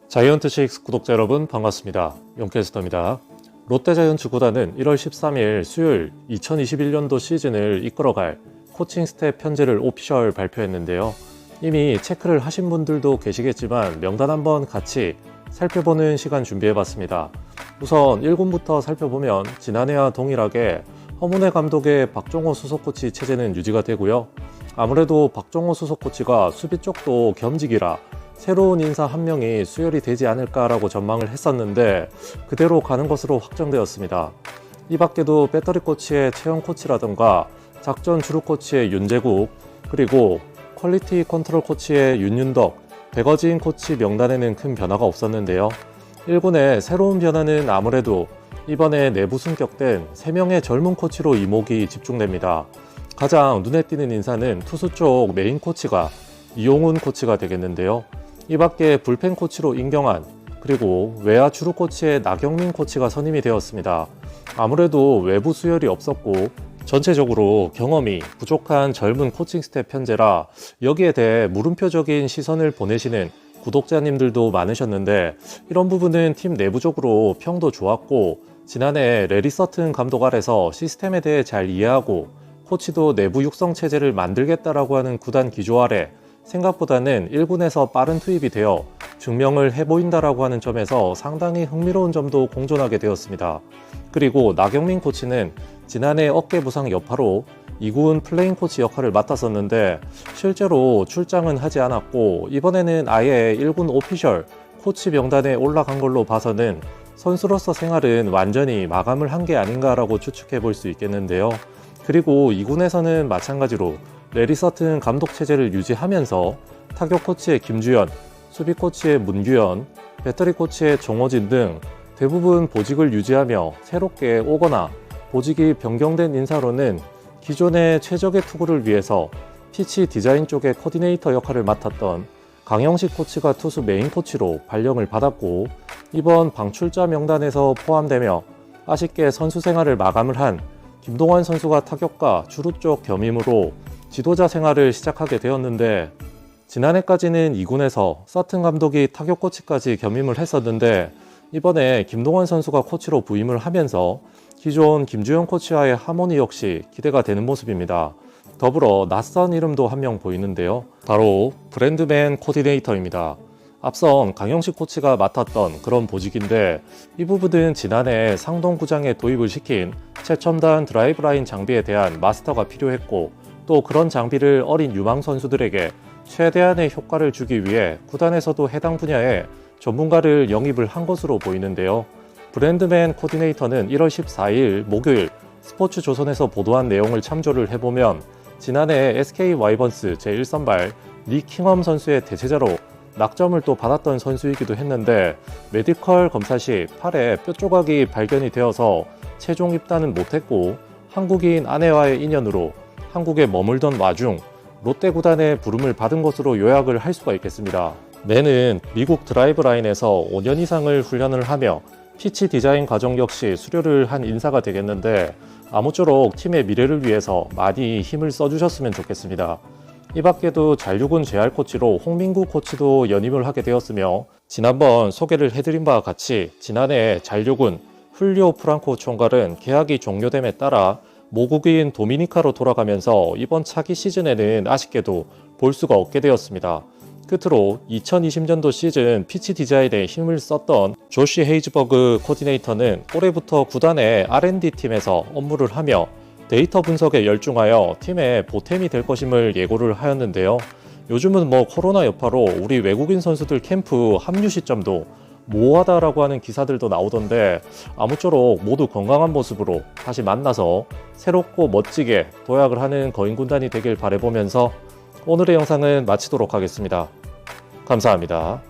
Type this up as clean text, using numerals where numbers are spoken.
자이언트식스 구독자 여러분 반갑습니다. 용캐스터입니다. 롯데자이언츠 구단은 1월 13일 수요일 2021년도 시즌을 이끌어갈 코칭 스텝 편제를 오피셜 발표했는데요. 이미 체크를 하신 분들도 계시겠지만 명단 한번 같이 살펴보는 시간 준비해봤습니다. 우선 1군부터 살펴보면 지난해와 동일하게 허문회 감독의 박종호 수석 코치 체제는 유지가 되고요. 아무래도 박종호 수석 코치가 수비 쪽도 겸직이라 새로운 인사 한 명이 수혈이 되지 않을까라고 전망을 했었는데 그대로 가는 것으로 확정되었습니다. 이 밖에도 배터리 코치의 채영 코치라든가 작전 주루 코치의 윤재국, 그리고 퀄리티 컨트롤 코치의 윤윤덕, 백어진 코치 명단에는 큰 변화가 없었는데요. 1군의 새로운 변화는 아무래도 이번에 내부 승격된 3명의 젊은 코치로 이목이 집중됩니다. 가장 눈에 띄는 인사는 투수 쪽 메인 코치가 이용훈 코치가 되겠는데요. 이 밖에 불펜 코치로 임경환, 그리고 외야 주루 코치의 나경민 코치가 선임이 되었습니다. 아무래도 외부 수혈이 없었고 전체적으로 경험이 부족한 젊은 코칭 스텝 편제라 여기에 대해 물음표적인 시선을 보내시는 구독자님들도 많으셨는데 이런 부분은 팀 내부적으로 평도 좋았고 지난해 레리 서튼 감독 아래서 시스템에 대해 잘 이해하고 코치도 내부 육성 체제를 만들겠다라고 하는 구단 기조 아래 생각보다는 1군에서 빠른 투입이 되어 증명을 해보인다라고 하는 점에서 상당히 흥미로운 점도 공존하게 되었습니다. 그리고 나경민 코치는 지난해 어깨 부상 여파로 2군 플레인 코치 역할을 맡았었는데 실제로 출장은 하지 않았고 이번에는 아예 1군 오피셜 코치 명단에 올라간 걸로 봐서는 선수로서 생활은 완전히 마감을 한 게 아닌가라고 추측해 볼 수 있겠는데요. 그리고 2군에서는 마찬가지로 레리 서튼 감독 체제를 유지하면서 타격 코치의 김주현, 수비 코치의 문규현, 배터리 코치의 정호진 등 대부분 보직을 유지하며 새롭게 오거나 보직이 변경된 인사로는 기존의 최적의 투구를 위해서 피치 디자인 쪽의 코디네이터 역할을 맡았던 강영식 코치가 투수 메인 코치로 발령을 받았고 이번 방출자 명단에서 포함되며 아쉽게 선수 생활을 마감을 한 김동환 선수가 타격과 주루 쪽 겸임으로 지도자 생활을 시작하게 되었는데 지난해까지는 2군에서 서튼 감독이 타격 코치까지 겸임을 했었는데 이번에 김동환 선수가 코치로 부임을 하면서 기존 김주영 코치와의 하모니 역시 기대가 되는 모습입니다. 더불어 낯선 이름도 한 명 보이는데요. 바로 브랜드맨 코디네이터입니다. 앞선 강영식 코치가 맡았던 그런 보직인데 이 부분은 지난해 상동구장에 도입을 시킨 최첨단 드라이브 라인 장비에 대한 마스터가 필요했고 또 그런 장비를 어린 유망 선수들에게 최대한의 효과를 주기 위해 구단에서도 해당 분야에 전문가를 영입을 한 것으로 보이는데요. 브랜드맨 코디네이터는 1월 14일 목요일 스포츠조선에서 보도한 내용을 참조를 해보면 지난해 SK 와이번스 제1선발 니 킹엄 선수의 대체자로 낙점을 또 받았던 선수이기도 했는데 메디컬 검사 시 팔에 뼈 조각이 발견이 되어서 최종 입단은 못했고 한국인 아내와의 인연으로 한국에 머물던 와중 롯데 구단의 부름을 받은 것으로 요약을 할 수가 있겠습니다. 맨은 미국 드라이브 라인에서 5년 이상을 훈련을 하며 피치 디자인 과정 역시 수료를 한 인사가 되겠는데 아무쪼록 팀의 미래를 위해서 많이 힘을 써주셨으면 좋겠습니다. 이 밖에도 잔류군 JR 코치로 홍민구 코치도 연임을 하게 되었으며 지난번 소개를 해드린 바와 같이 지난해 잔류군 훌리오 프랑코 총괄은 계약이 종료됨에 따라 모국인 도미니카로 돌아가면서 이번 차기 시즌에는 아쉽게도 볼 수가 없게 되었습니다. 끝으로 2020년도 시즌 피치 디자인에 힘을 썼던 조시 헤이즈버그 코디네이터는 올해부터 구단의 R&D 팀에서 업무를 하며 데이터 분석에 열중하여 팀의 보탬이 될 것임을 예고를 하였는데요. 요즘은 코로나 여파로 우리 외국인 선수들 캠프 합류 시점도 모호하다라고 하는 기사들도 나오던데 아무쪼록 모두 건강한 모습으로 다시 만나서 새롭고 멋지게 도약을 하는 거인군단이 되길 바라보면서 오늘의 영상은 마치도록 하겠습니다. 감사합니다.